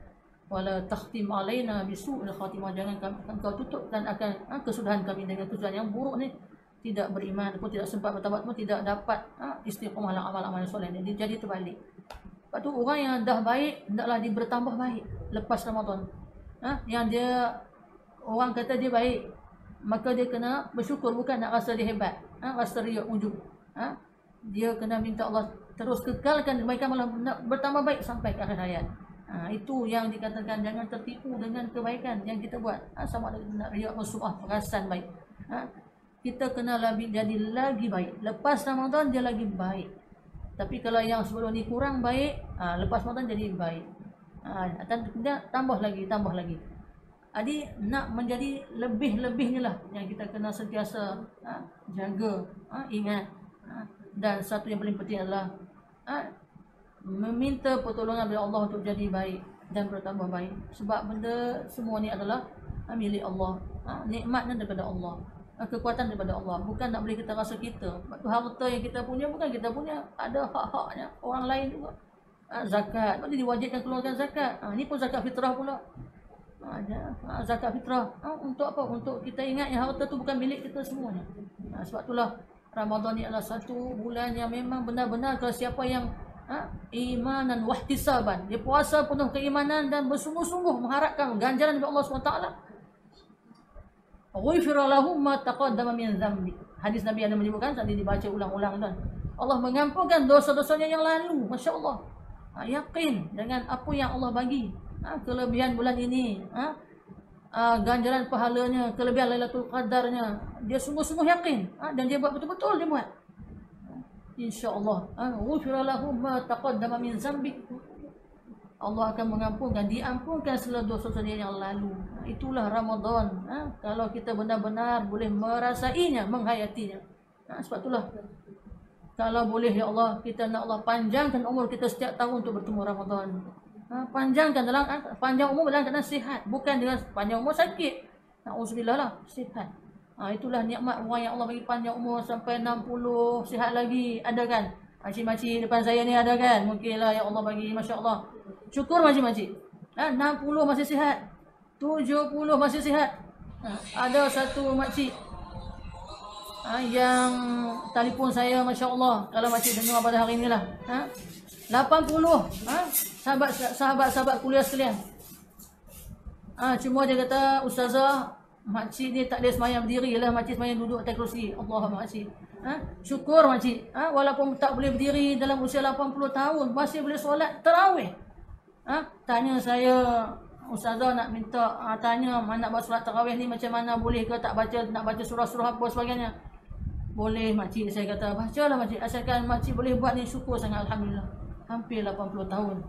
A: Wala takhtim alaina bisu'il khatimah, jangan engkau tutupkan akan kesudahan kami dengan kesudahan yang buruk ni. Tidak beriman pun, tidak sempat bertaubat pun, tidak dapat istiqamah dalam amal-amal yang soleh ni. Jadi terbalik. Lepas tu orang yang dah baik hendaklah dia bertambah baik lepas Ramadan. Yang dia orang kata dia baik, maka dia kena bersyukur, bukan nak rasa dia hebat, rasa riak ujub. Dia kena minta Allah terus kekalkan kebaikan, malah nak bertambah baik sampai ke akhir hayat. Itu yang dikatakan jangan tertipu dengan kebaikan yang kita buat. Sama ada nak riak musuah, perasan baik. Kita kena jadi lagi baik. Lepas Ramadan dia lagi baik. Tapi kalau yang sebelum ni kurang baik, lepas Ramadan jadi baik. Dan tambah lagi. Jadi nak menjadi lebih-lebihnya lah yang kita kena sentiasa jaga, ingat. Dan satu yang paling penting adalah meminta pertolongan dari Allah untuk jadi baik dan bertambah baik. Sebab benda semua ni adalah milik Allah. Nikmatnya daripada Allah, kekuatan daripada Allah. Bukan nak boleh kita rasa kita. Harta yang kita punya bukan kita punya, ada hak-haknya orang lain juga. Zakat, dia diwajibkan keluarkan zakat. Ni pun zakat fitrah pula. Zakat fitrah untuk apa? Untuk kita ingat yang harta tu bukan milik kita semuanya. Sebab itulah Ramadan ni adalah satu bulan yang memang benar-benar kalau siapa yang imanan wahtisaban, dia puasa penuh keimanan dan bersungguh-sungguh mengharapkan ganjaran dari Allah SWT, ghufira lahu ma taqaddama min dhanbi. Hadis Nabi ada menyebutkan, tadi dibaca ulang-ulang tuan, Allah mengampunkan dosa-dosanya yang lalu. Masya Allah. Yakin dengan apa yang Allah bagi, kelebihan bulan ini, ganjaran pahalanya, kelebihan Lailatul Qadarnya, dia sungguh-sungguh yakin, dan dia buat betul-betul, dia buat. InsyaAllah ghufira lahu ma taqaddama min dzambi. Allah akan mengampunkan, diampunkan segala dosa-dosa dia yang lalu. Itulah Ramadan. Kalau kita benar-benar boleh merasainya, menghayatinya. Sebab itulah kalau boleh ya Allah, kita nak Allah panjangkan umur kita setiap tahun untuk bertemu Ramadan. Panjangkan dalam panjang umur dalam keadaan sihat, bukan dengan panjang umur sakit. Nauzubillah lah, sihat. Itulah nikmat orang yang Allah bagi panjang umur sampai 60, sihat lagi. Ada kan? Makcik-makcik depan saya ni ada kan? Mungkinlah yang Allah bagi, masya-Allah. Syukur makcik-makcik. 60 masih sihat. 70 masih sihat. Ada satu makcik yang telefon saya, masya-Allah. Kalau makcik dengar pada hari inilah. 80. Sahabat-sahabat kuliah sekalian. Cuma dia kata, Ustazah, makcik ni tak boleh semayang berdiri lah, makcik semayang duduk atas kerusi. Allah makcik. Syukur makcik. Walaupun tak boleh berdiri dalam usia 80 tahun, masih boleh solat tarawih. Tanya saya, Ustazah nak minta tanya nak buat solat tarawih ni macam mana, boleh ke tak baca, nak baca surah-surah apa sebagainya. Boleh makcik, saya kata bacalah makcik, asalkan makcik boleh buat ni, syukur sangat, alhamdulillah. Hampir 80 tahun.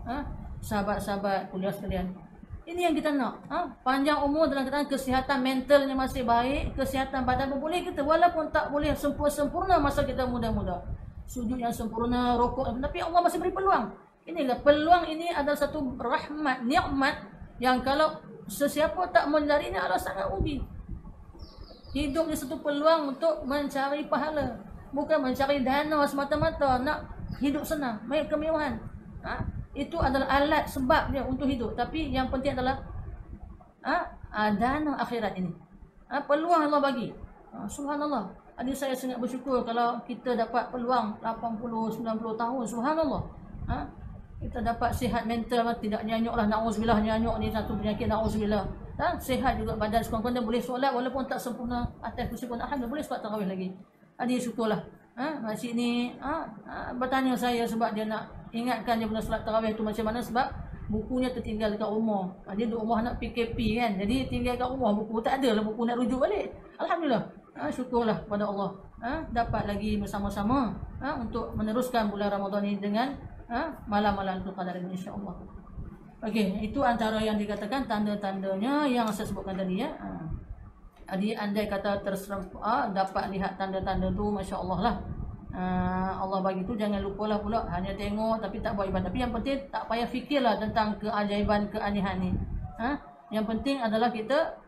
A: Sahabat-sahabat kuliah sekalian, ini yang kita nak. Panjang umur dalam keadaan kesihatan mentalnya masih baik, kesihatan badan pun boleh kita, walaupun tak boleh sempurna masa kita muda-muda, sujud yang sempurna, rokok, tapi Allah masih beri peluang. Inilah peluang, ini adalah satu rahmat, nikmat yang kalau sesiapa tak mencarinya adalah sangat rugi. Hidup ni satu peluang untuk mencari pahala, bukan mencari dana semata-mata. Nak hidup senang, baik kemewahan, itu adalah alat sebabnya untuk hidup. Tapi yang penting adalah dana akhirat ini. Peluang Allah bagi. Subhanallah. Jadi saya sangat bersyukur kalau kita dapat peluang 80, 90 tahun. Subhanallah. Kita dapat sihat mental, tidak nyanyuk lah. Na'udzubillah, nyanyuk ni satu penyakit, na'udzubillah. Sihat juga badan sekurang-kurangnya, boleh solat walaupun tak sempurna atas kursi pun, alhamdulillah boleh solat tarawih lagi. Jadi syukurlah. Makcik ni bertanya saya sebab dia nak ingatkan dia pernah solat tarawih tu macam mana, sebab bukunya tertinggal dekat rumah. Dia duduk rumah nak PKP kan, jadi tinggal kat rumah, buku tak ada lah, buku nak rujuk balik. Alhamdulillah. Syukurlah pada Allah. Dapat lagi bersama-sama untuk meneruskan bulan Ramadan ini dengan malam-malam Qadar ini, insya-Allah. Okey, itu antara yang dikatakan tanda-tandanya yang saya sebutkan tadi ya. Jadi andai kata terserempak dapat lihat tanda-tanda tu, masya-Allah lah. Allah bagi tu, jangan lupalah pula hanya tengok tapi tak buat ibadah. Tapi yang penting tak payah fikirlah tentang keajaiban, keanehan ni. Yang penting adalah kita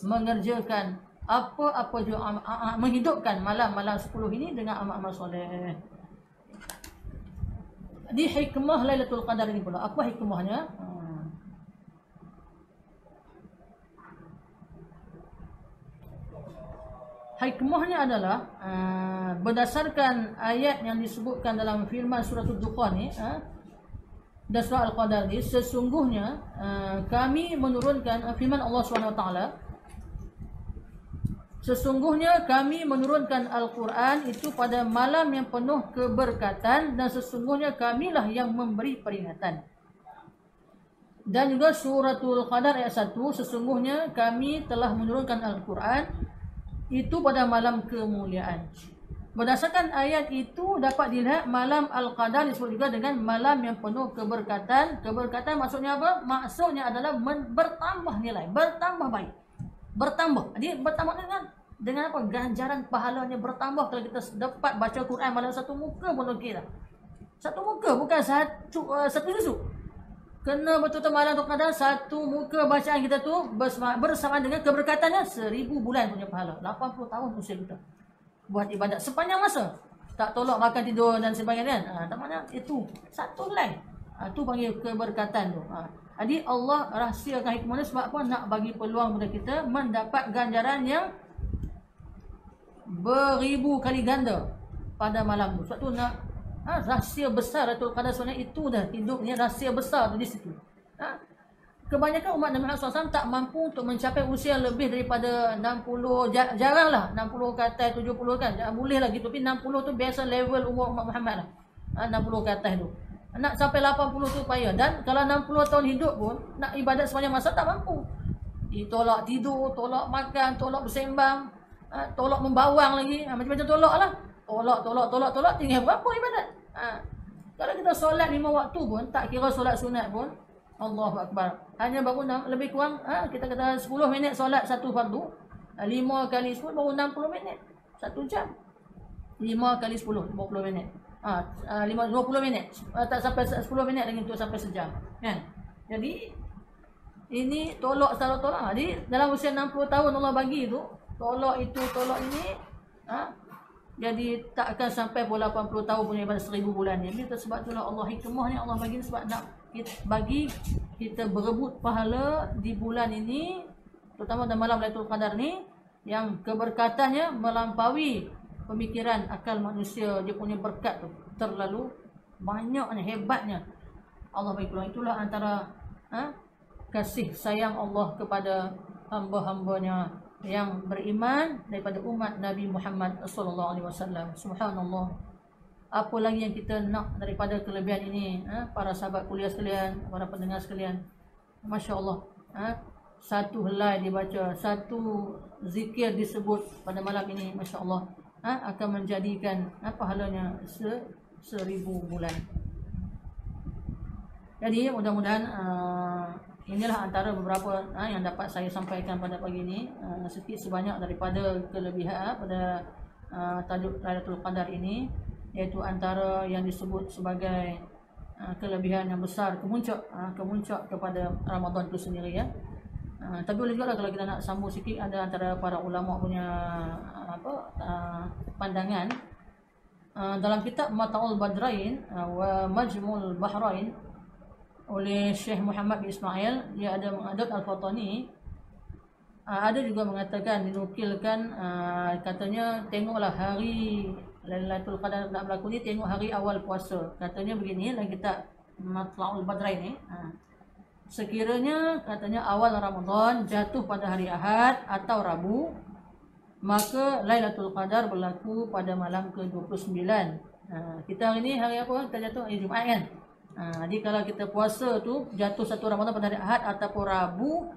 A: mengerjakan apa-apa juga, menghidupkan malam-malam 10 ini dengan amal-amal soleh. Di hikmah Lailatul Qadar ini pula, apa hikmahnya? Hikmahnya adalah berdasarkan ayat yang disebutkan dalam firman surah Ad-Dukhan ni, dan surah Al-Qadar ni, sesungguhnya kami menurunkan firman Allah SWT, sesungguhnya kami menurunkan Al-Quran itu pada malam yang penuh keberkatan, dan sesungguhnya kamilah yang memberi peringatan. Dan juga suratul Qadar ayat 1, sesungguhnya kami telah menurunkan Al-Quran itu pada malam kemuliaan. Berdasarkan ayat itu dapat dilihat malam Al-Qadar disebut juga dengan malam yang penuh keberkatan. Keberkatan maksudnya apa? Maksudnya adalah bertambah nilai, bertambah baik, bertambah. Jadi bertambah dengan apa? Ganjaran pahalanya bertambah kalau kita dapat baca Quran malam satu muka pun okey dah. Satu muka, bukan satu juzuk. Kena betul-betul malam Qadar satu muka bacaan kita tu bersama dengan keberkatannya 1000 bulan punya pahala. 80 tahun usia kita buat ibadat sepanjang masa. Tak tolak makan tidur dan sebagainya. Tak mana itu satu helai. Itu panggil keberkatan tu. Jadi Allah rahsiakan hikmahnya sebab apa? Nak bagi peluang kepada kita mendapat ganjaran yang beribu kali ganda pada malam tu. Sebab tu nak rahsia besar Lailatul Qadar sebenarnya itu dah hidupnya rahsia besar tu di situ. Kebanyakan umat Nabi Muhammad SAW tak mampu untuk mencapai usia lebih daripada 60, jaranglah 60 ke atas, 70 kan, boleh lah gitu, tapi 60 tu biasa level umur umat Muhammad lah. 60 ke atas tu. Nak sampai 80 tu payah, dan kalau 60 tahun hidup pun nak ibadat sepanjang masa tak mampu. Tolak tidur, tolak makan, tolak bersembang, tolak membawang lagi, macam-macam tolak lah. Tolak, tinggal berapa ibadat? Kalau kita solat 5 waktu pun, tak kira solat sunat pun, Allahu Akbar, hanya baru lebih kurang, kita kata 10 minit solat satu fardu, 5 kali 10 baru 60 minit, 1 jam. 5 kali 10, 50 minit. 20 minit, tak sampai 10 minit lagi untuk sampai sejam kan. Jadi ini tolak salah tolak. Jadi dalam usia 60 tahun Allah bagi tu, tolak itu tolak ini, jadi tak akan sampai pun 80 tahun punya ibadah 1000 bulan ni. Itu sebab itulah Allah hikmahnya Allah bagi sebab nak bagi kita berebut pahala di bulan ini, terutama dalam malam Lailatul Qadar ni yang keberkatannya melampaui pemikiran akal manusia. Dia punya berkat tu terlalu banyaknya, hebatnya Allah bagi peluang. Itulah antara kasih sayang Allah kepada hamba-hambanya yang beriman daripada umat Nabi Muhammad sallallahu alaihi wasallam. Subhanallah. Apa lagi yang kita nak daripada kelebihan ini, para sahabat kuliah sekalian, para pendengar sekalian. Masya-Allah. Satu helai dibaca, satu zikir disebut pada malam ini, masya-Allah, akan menjadikan pahalanya 1000 bulan. Jadi mudah-mudahan inilah antara beberapa yang dapat saya sampaikan pada pagi ini, sedikit sebanyak daripada kelebihan pada tajuk Lailatul Qadar ini, iaitu antara yang disebut sebagai kelebihan yang besar, kemuncak kepada Ramadan itu sendiri ya. Tapi boleh juga kalau kita nak sambung sikit, ada antara para ulama punya pandangan dalam kitab Mata'ul Badrain wa Majmul Bahrain oleh Syekh Muhammad bin Ismail, dia ada mengadut Al-Fatani, ada juga mengatakan, dinukilkan, katanya tengoklah hari Lailatul Qadar nak berlaku ni, tengok hari awal puasa. Katanya begini dalam kitab Mata'ul Badrain ni, sekiranya katanya awal Ramadan jatuh pada hari Ahad atau Rabu, maka Lailatul Qadar berlaku pada malam ke-29. Kita hari ni hari apa? Kita jatuh hari Jumaat kan? Jadi kalau kita puasa tu jatuh satu Ramadan pada hari Ahad ataupun Rabu,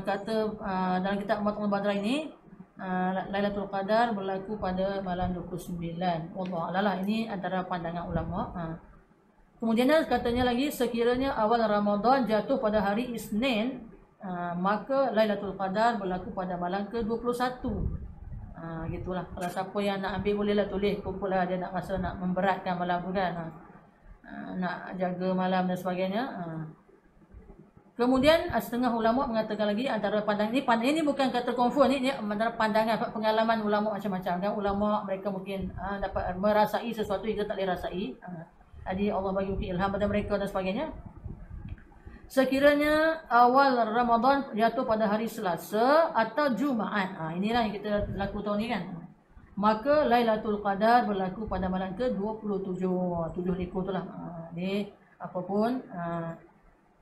A: kata dalam kitab Mat'ul Badra ini, Lailatul Qadar berlaku pada malam 29. Wallahu a'lam. Ini antara pandangan ulama. Kemudian katanya lagi, sekiranya awal Ramadan jatuh pada hari Isnin, maka Lailatul Qadar berlaku pada malam ke-21. Gitulah. Kalau siapa yang nak ambil bolehlah tulis, kumpullah, dia nak rasa nak memberatkan malam tu kan, nak jaga malam dan sebagainya. Kemudian setengah ulama mengatakan lagi antara pandangan ini bukan kata confirm, ini antara pandangan pengalaman ulama macam-macam kan. Ulama mereka mungkin dapat merasai sesuatu yang kita tak boleh rasai. Jadi Allah bagi mungkin ilham pada mereka dan sebagainya. Sekiranya awal Ramadan jatuh pada hari Selasa atau Jumaat, inilah yang kita laku tahun ni kan, maka Lailatul Qadar berlaku pada malam ke-27. 7 likur tu lah. Ni apapun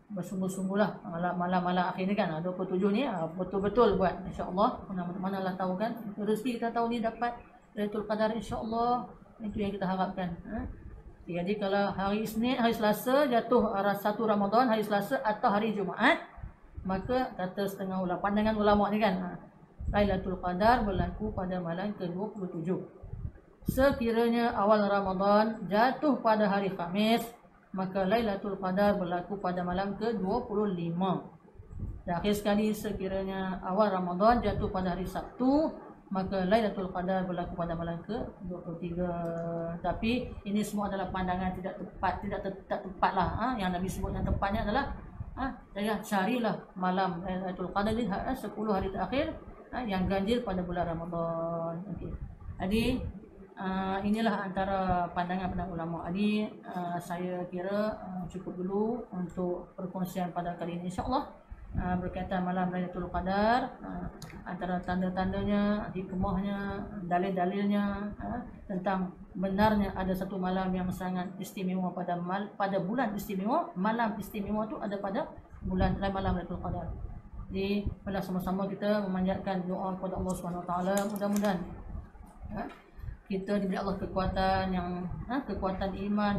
A: bersungguh-sungguhlah malam-malam akhir ni kan, 27 ni betul-betul buat, insya-Allah. Mana-mana lah tahu kan, rezeki kita tahu ni dapat Lailatul Qadar, insya-Allah. Itu yang kita harapkan. Jadi kalau hari Isnin, hari Selasa jatuh 1 Ramadan, hari Selasa atau hari Jumaat, maka kata setengah ulama, pandangan ulama ni kan, Lailatul Qadar berlaku pada malam ke-27. Sekiranya awal Ramadan jatuh pada hari Khamis, maka Lailatul Qadar berlaku pada malam ke-25. Dan akhir sekali, sekiranya awal Ramadan jatuh pada hari Sabtu, maka Lailatul Qadar berlaku pada malam ke-23. Tapi ini semua adalah pandangan tidak tepat, tidak tepat lah. Yang Nabi sebut yang tepatnya adalah carilah malam Lailatul Qadar ini 10 hari terakhir yang ganjil pada bulan Ramadan. Okay. Jadi inilah antara pandangan ulama. Jadi saya kira cukup dulu untuk perkongsian pada kali ini, insya-Allah. Berkaitan malam Lailatul Qadar, antara tanda-tandanya, hikmahnya, dalil-dalilnya, tentang benarnya ada satu malam yang sangat istimewa pada bulan istimewa. Malam istimewa tu ada pada bulan malam Lailatul Qadar. Jadi pada sama-sama kita memanjatkan doa kepada Allah Subhanahu Wa Taala, mudah-mudahan kita diberi Allah kekuatan yang kekuatan iman,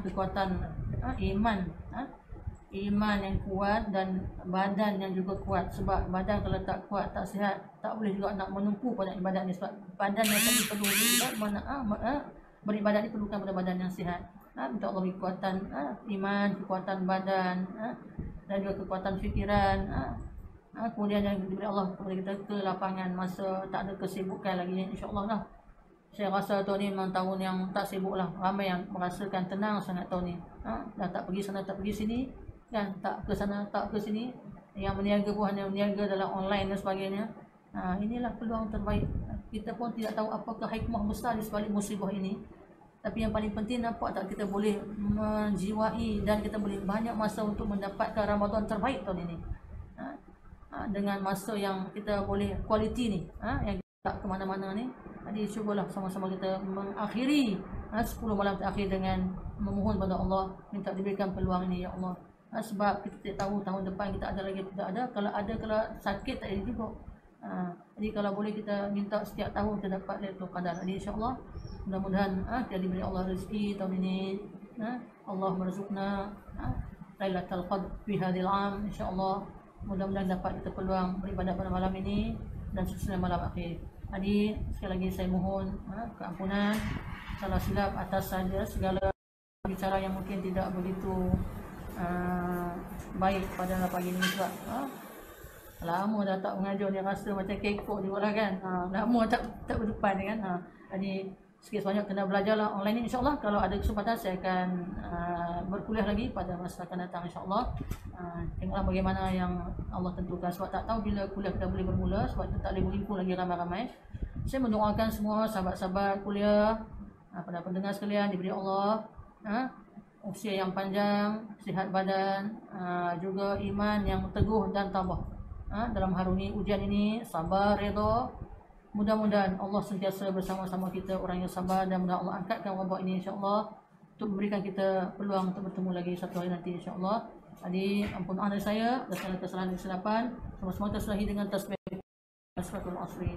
A: iman yang kuat dan badan yang juga kuat. Sebab badan kalau tak kuat, tak sihat, tak boleh juga nak menumpu pada ibadat ni. Sebab badan yang tadi perlu beribadat ni perlukan pada badan yang sihat. Minta Allah beri kekuatan iman, kekuatan badan, dan juga kekuatan fikiran. Kemudian yang diberi Allah kepada kita kelapangan masa, tak ada kesibukan lagi, insya-Allah lah. Saya rasa tahun ni memang tahun yang tak sibuk lah. Ramai yang merasakan tenang sangat tahun ni. Dah tak pergi sana, tak pergi sini, kan? Tak ke sana, tak ke sini. Yang berniaga pun hanya berniaga dalam online dan sebagainya. Inilah peluang terbaik. Kita pun tidak tahu apakah hikmah besar di sebalik musibah ini. Tapi yang paling penting, nampak tak, kita boleh menjiwai dan kita boleh banyak masa untuk mendapatkan Ramadan terbaik tahun ini. Dengan masa yang kita boleh kualiti ni, yang tak ke mana-mana ni. Jadi cubalah sama-sama kita mengakhiri 10 malam terakhir dengan memohon pada Allah, minta diberikan peluang ini ya Allah. Sebab kita tidak tahu tahun depan kita ada lagi tidak ada. Kalau ada, kalau sakit tak ada juga. Jadi kalau boleh kita minta setiap tahun kita dapat Lailatul Qadar. Jadi insya-Allah mudah-mudahan kita diberi Allah rezeki tahun ini. Allah merzukna Lailatul Qadar fi hadhil 'am insya-Allah. Mudah-mudahan dapat kita peluang beribadah pada malam ini dan susunan malam akhir. Jadi sekali lagi saya mohon keampunan salah silap atas saja segala bicara yang mungkin tidak begitu baik pada pagi ini sebab lama dah tak mengajar ni, rasa macam kekok juga lah kan. Lama tak berdepan kan. Jadi sikit sebanyak kena belajarlah online ni insya-Allah. Kalau ada kesempatan saya akan berkuliah lagi pada masa akan datang insya-Allah. Tengoklah bagaimana yang Allah tentukan, sebab tak tahu bila kuliah kita boleh bermula, sebab kita tak boleh berhimpun lagi ramai-ramai. Saya mendoakan semua sahabat-sahabat kuliah, pada pendengar sekalian, diberi Allah usia yang panjang, sihat badan, juga iman yang teguh dan tabah dalam harungi ujian ini, sabar, redha. Mudah-mudahan Allah sentiasa bersama-sama kita, orang yang sabar, dan mudah Allah angkatkan wabak ini insya-Allah untuk memberikan kita peluang untuk bertemu lagi satu hari nanti insya-Allah. Jadi ampun dari saya dan segala kesalahan dan kesilapan. Sama-sama tersahi dengan tasbih Asratul Asri.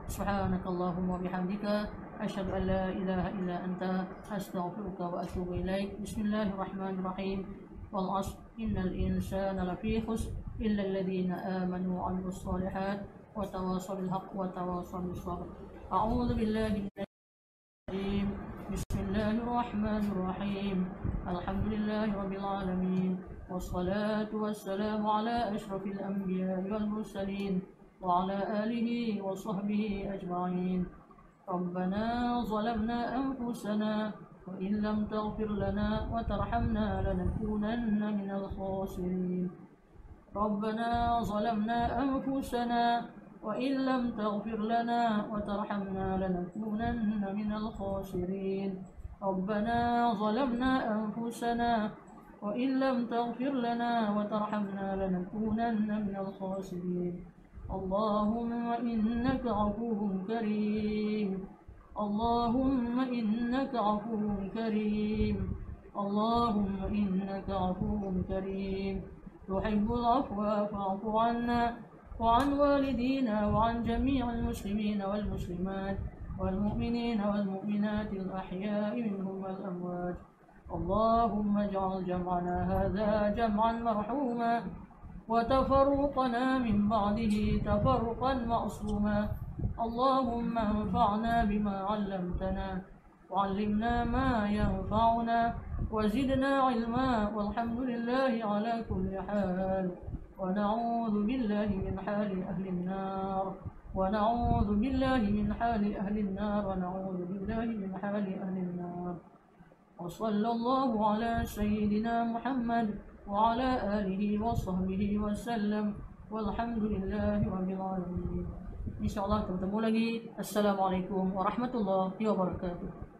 A: Subhanakallahumma bihamdika asyhadu an la ilaha illa anta astaghfiruka wa atubu ilaik. Bismillahirrahmanirrahim. Wal 'ashr innal insana lafi khusr illa alladhina amanu wa 'amilus shalihat wa tawassaw bil haqq wa tawassaw bis sabr. A'udzu billahi minasy rajim. Bismillahirrahmanirrahim. Alhamdulillahi rabbil alamin. Wassalatu wassalamu ala asyrafil anbiya'i wal mursalin wa ala alihi wa sahbihi ajma'in. Rabbana zalamna anfusana wa in lam taghfir lana wa tarhamna lanakunanna minal khasirin. Rabbana zalamna anfusana wa in lam taghfir lana wa tarhamna lanakunanna minal khasirin. Rabbana zalamna anfusana wa in lam taghfir lana wa tarhamna lanakunanna minal khasirin. Allahumma innaka 'afuwwun karim. Allahumma innaka 'afuwwun karim. Allahumma innaka 'afuwwun karim. Tuhibbul 'afwa fa'fu 'anna wa 'an walidina wa 'an jami'il muslimina wal muslimat wal mu'minina wal mu'minatil ahya'i minhum wal amwat. اللهم اجعل جمعنا هذا جمعا مرحوما وتفرقنا من بعده تفرقا معصوما. اللهم انفعنا بما علمتنا وعلمنا ما ينفعنا وزدنا علما والحمد لله على كل حال. ونعوذ بالله من حال أهل النار ونعوذ بالله من حال أهل النار ونعوذ بالله من حال أهل النار. وصلى الله على سيدنا محمد وعلى آله وصحبه وسلم والحمد لله رب العالمين. InsyaAllah ketemu lagi. Assalamualaikum warahmatullahi wabarakatuh.